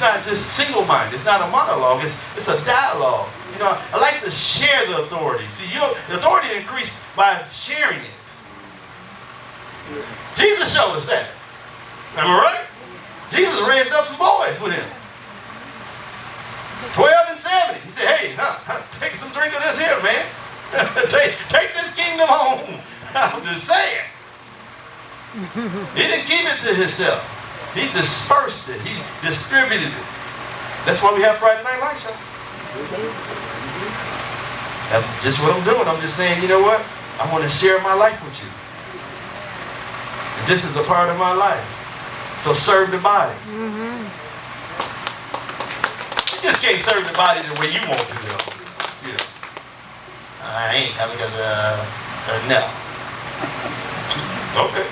not just single-minded. It's not a monologue. It's a dialogue. You know, I like to share the authority. See, the authority increased by sharing it. Jesus showed us that. Am I right? Jesus raised up some boys with him. 12 and 7. He said, hey, take some drink of this here, man. take this kingdom home. I'm just saying. He didn't keep it to himself. He dispersed it. He distributed it. That's why we have Friday Night Light Show. That's just what I'm doing. I'm just saying, you know what? I want to share my life with you. And this is a part of my life. So serve the body. You just can't serve the body the way you want to, though. You know, I ain't having no. Okay.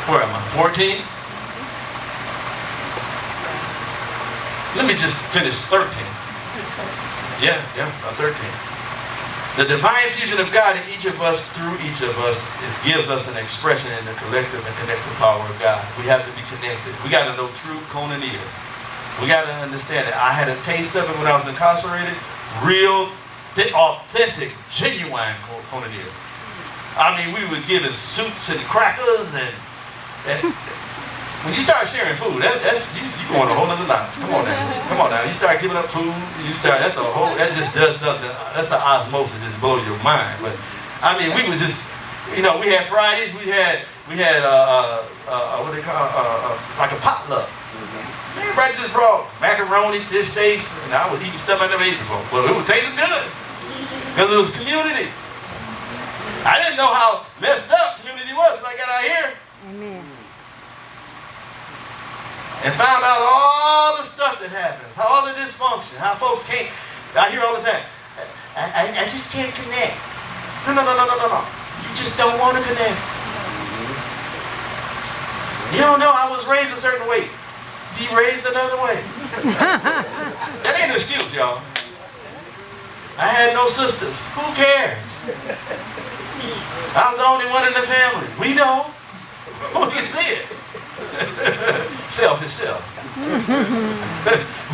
Where am I? 14? Let me just finish 13. Yeah, I'm 13. The divine fusion of God in each of us, through each of us, gives us an expression in the collective and connective power of God. We have to be connected. We got to know true koinonia. We got to understand it. I had a taste of it when I was incarcerated. Real, authentic, genuine koinonia. I mean, we were given soups and crackers and when you start sharing food, that's you going a whole other notch. Come on now. You start giving up food, that just does something. That's an osmosis, just blow your mind. But I mean, we would just, you know, we had Fridays, we had what they call like a potluck. Everybody just brought macaroni, fish steaks, and I was eating stuff I never ate before, but it was tasting good because it was community. I didn't know how messed up community was when I got out here. Amen. And found out all the stuff that happens, all the dysfunction, how folks can't. I hear all the time, I just can't connect. No. You just don't want to connect. You don't know I was raised a certain way. Be raised another way. That ain't an excuse, y'all. I had no sisters. Who cares? I'm the only one in the family. We know. We can see it. Self is self.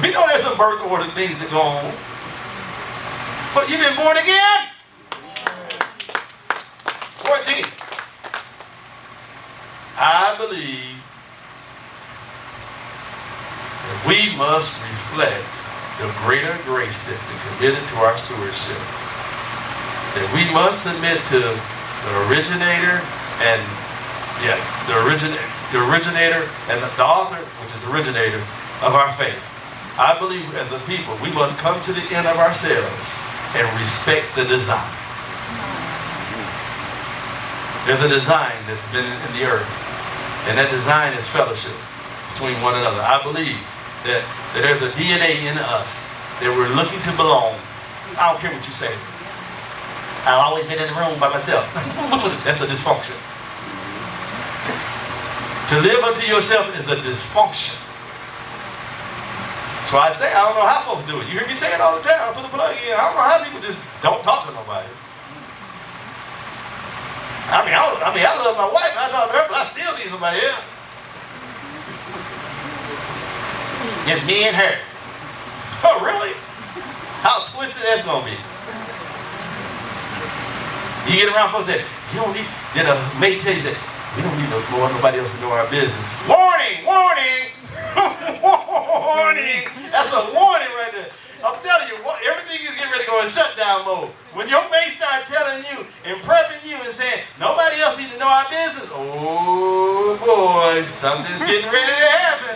We know there's some birth order things that go on. But you've been born again? 14. I believe that we must reflect the greater grace that's been committed to our stewardship. That we must submit to the originator and the originator and the author, which is the originator of our faith. I believe as a people, we must come to the end of ourselves and respect the design. There's a design that's been in the earth, and that design is fellowship between one another. I believe that there's a DNA in us that we're looking to belong. I don't care what you say. I've always been in the room by myself. That's a dysfunction. To live unto yourself is a dysfunction. So I say, I don't know how folks do it. You hear me say it all the time. I put a plug in. I don't know how people just don't talk to nobody. I love my wife. I talk to her, but I still need somebody else. Just me and her. Oh, really? How twisted that's gonna be. You get around folks that you don't need. Then a mate tells you that we don't need nobody else to know our business. Warning! Warning! Warning! That's a warning right there. I'm telling you, everything is getting ready to go in shutdown mode. When your mate starts telling you and prepping you and saying nobody else needs to know our business, oh boy, something's getting ready to happen,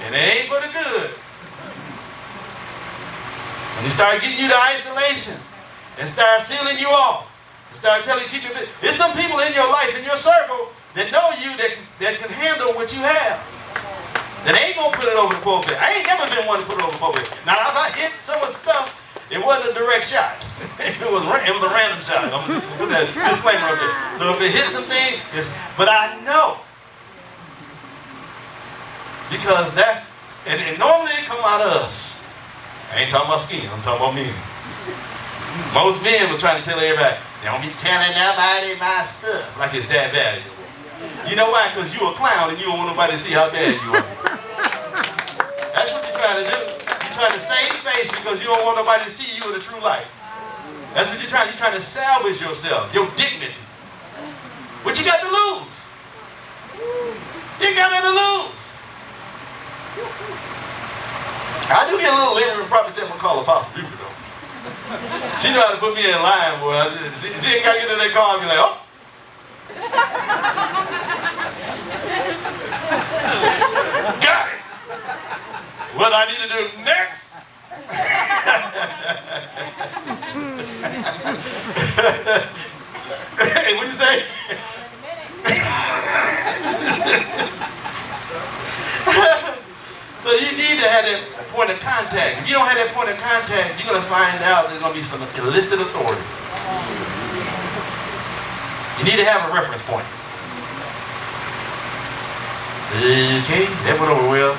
and it ain't for the good. When you start getting you to isolation and start sealing you off. Start telling people, there's some people in your life, in your circle, that know you, that can handle what you have. That ain't gonna put it over the pulpit. I ain't never been one to put it over the pulpit. Now, if I hit some of the stuff, it wasn't a direct shot. it was a random shot. I'm just gonna put that disclaimer up there. So if it hits something, but I know. Because and normally it come out of us. I ain't talking about skin, I'm talking about men. Most men were trying to tell everybody, don't be telling nobody my stuff, like it's that valuable. You know why? Because you're a clown and you don't want nobody to see how bad you are. That's what you're trying to do. You're trying to save face because you don't want nobody to see you in the true light. That's what you're trying. You're trying to salvage yourself, your dignity. What you got to lose? You got nothing to lose. I do get a little leery and probably say I'm going to call Apostle Buford though. She know how to put me in line, boy. She ain't got to get in that car and be like, oh. Got it. What I need to do next? Hey, what'd you say? So you need to have that point of contact. If you don't have that point of contact, you're going to find out there's going to be some illicit authority. You need to have a reference point. Okay, that went over well.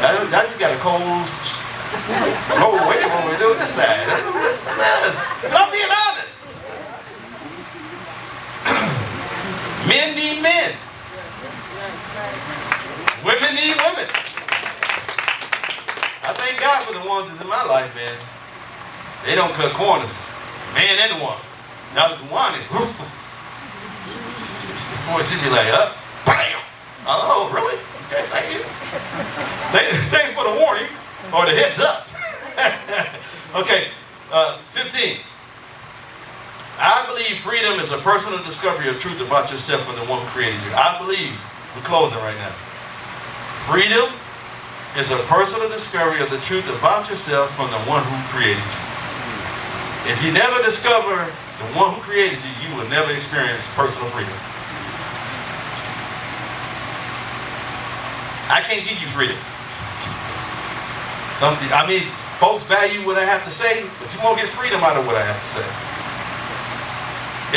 I just got a cold wave when we do this side. I'm being honest. Men need men. Women need women. I thank God for the ones that's in my life, man. They don't cut corners. Man and woman. Dr. Wani. Boy, she'd be like, up, bam. Oh, really? Okay, thank you. Thanks for the warning, or the heads up. Okay, 15. I believe freedom is a personal discovery of truth about yourself from the one who created you. I believe, we're closing right now. Freedom is a personal discovery of the truth about yourself from the one who created you. If you never discover the one who created you, you will never experience personal freedom. I can't give you freedom. Folks value what I have to say, but you won't get freedom out of what I have to say.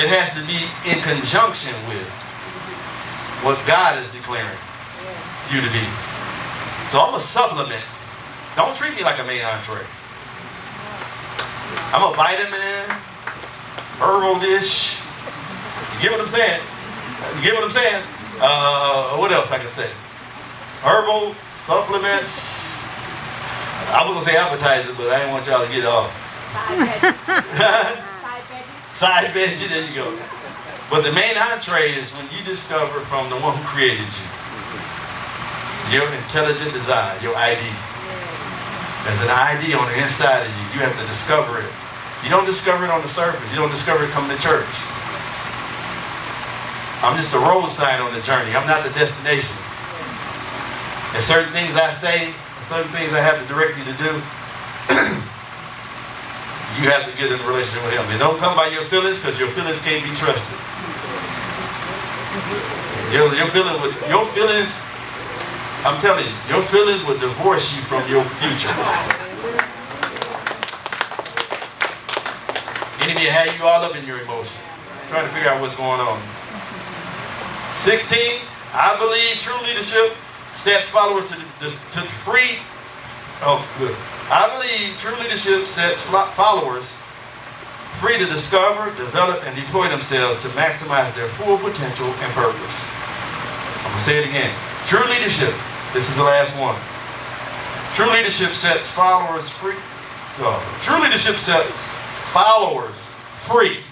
It has to be in conjunction with what God is declaring you to be. So I'm a supplement. Don't treat me like a main entree. I'm a vitamin, herbal dish. You get what I'm saying? You get what I'm saying? What else I can say? Herbal, supplements. I was going to say appetizer, but I didn't want y'all to get off. Side veggie, there you go. But the main entree is when you discover from the one who created you. Your intelligent design, your ID. There's an ID on the inside of you. You have to discover it. You don't discover it on the surface. You don't discover it coming to church. I'm just a road sign on the journey. I'm not the destination. There's certain things I say, and certain things I have to direct you to do. You have to get in a relationship with him. They don't come by your feelings, because your feelings can't be trusted. Your feelings, I'm telling you, your feelings will divorce you from your future. Enemy will have you all up in your emotions, trying to figure out what's going on. 16, I believe true leadership sets followers to free. Oh, good. I believe true leadership sets followers free to discover, develop, and deploy themselves to maximize their full potential and purpose. I'm going to say it again. True leadership, this is the last one. True leadership sets followers free. True leadership sets followers free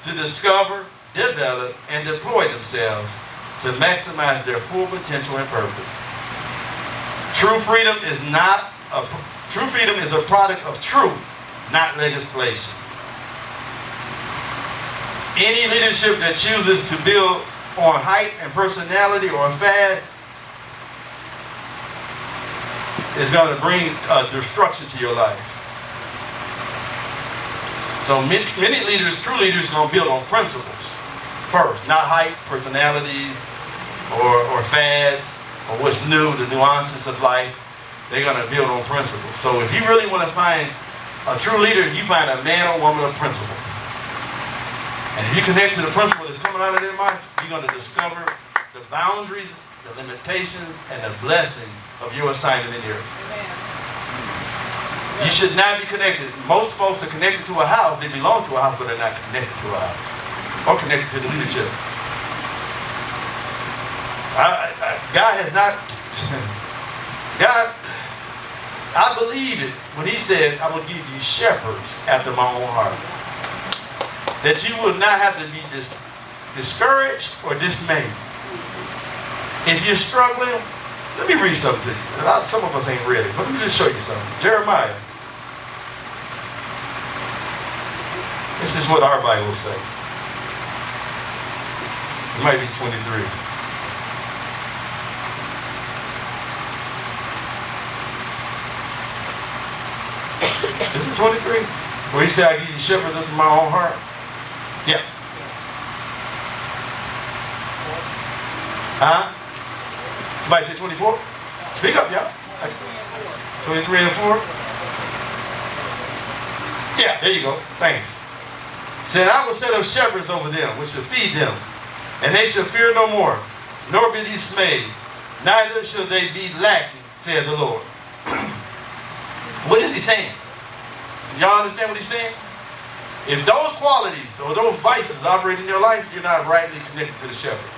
to discover, develop, and deploy themselves to maximize their full potential and purpose. True freedom is a product of truth, not legislation. Any leadership that chooses to build on height and personality or fast is going to bring destruction to your life. So many leaders, true leaders, are going to build on principles first, not height, personalities, or fads, or what's new, the nuances of life. They're going to build on principles. So if you really want to find a true leader, you find a man or woman of principle. And if you connect to the principle that's coming out of their life, you're going to discover the boundaries, the limitations, and the blessing of your assignment in the earth. You should not be connected. Most folks are connected to a house. They belong to a house, but they're not connected to a house or connected to the leadership. God has not, God, I believe it when he said, I will give you shepherds after my own heart. That you will not have to be discouraged or dismayed. If you're struggling, let me read something to you. Some of us ain't read it, but let me just show you something. Jeremiah. This is what our Bible says. It might be 23. Is it 23? Where he said, I give you shepherds after my own heart? Yeah. Huh? Somebody say 24? Speak up, y'all. 23 and 4? Yeah, there you go. Thanks. Said, I will set up shepherds over them, which shall feed them, and they shall fear no more, nor be dismayed, neither shall they be lacking, says the Lord. What is he saying? Y'all understand what he's saying? If those qualities or those vices operate in your life, you're not rightly connected to the shepherd.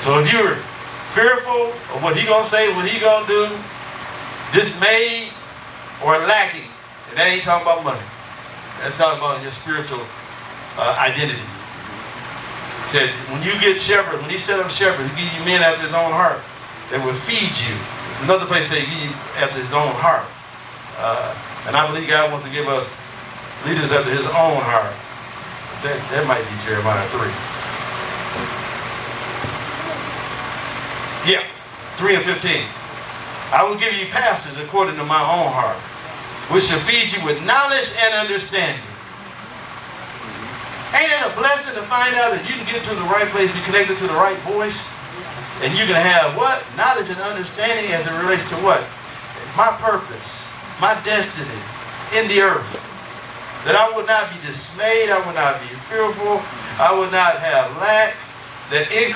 So if you're fearful of what he's going to say, what he's going to do, dismayed or lacking, and that ain't talking about money. That's talking about your spiritual identity. He said, when you get shepherd, when he set up shepherd, he give you men after his own heart that will feed you. There's another place that he give you after his own heart. And I believe God wants to give us leaders after his own heart. That might be Jeremiah 3. Yeah, 3 and 15. I will give you pastors according to my own heart, which shall feed you with knowledge and understanding. Ain't it a blessing to find out that you can get to the right place, be connected to the right voice, and you can have what? Knowledge and understanding as it relates to what? My purpose, my destiny in the earth. That I would not be dismayed, I would not be fearful, I would not have lack, that increase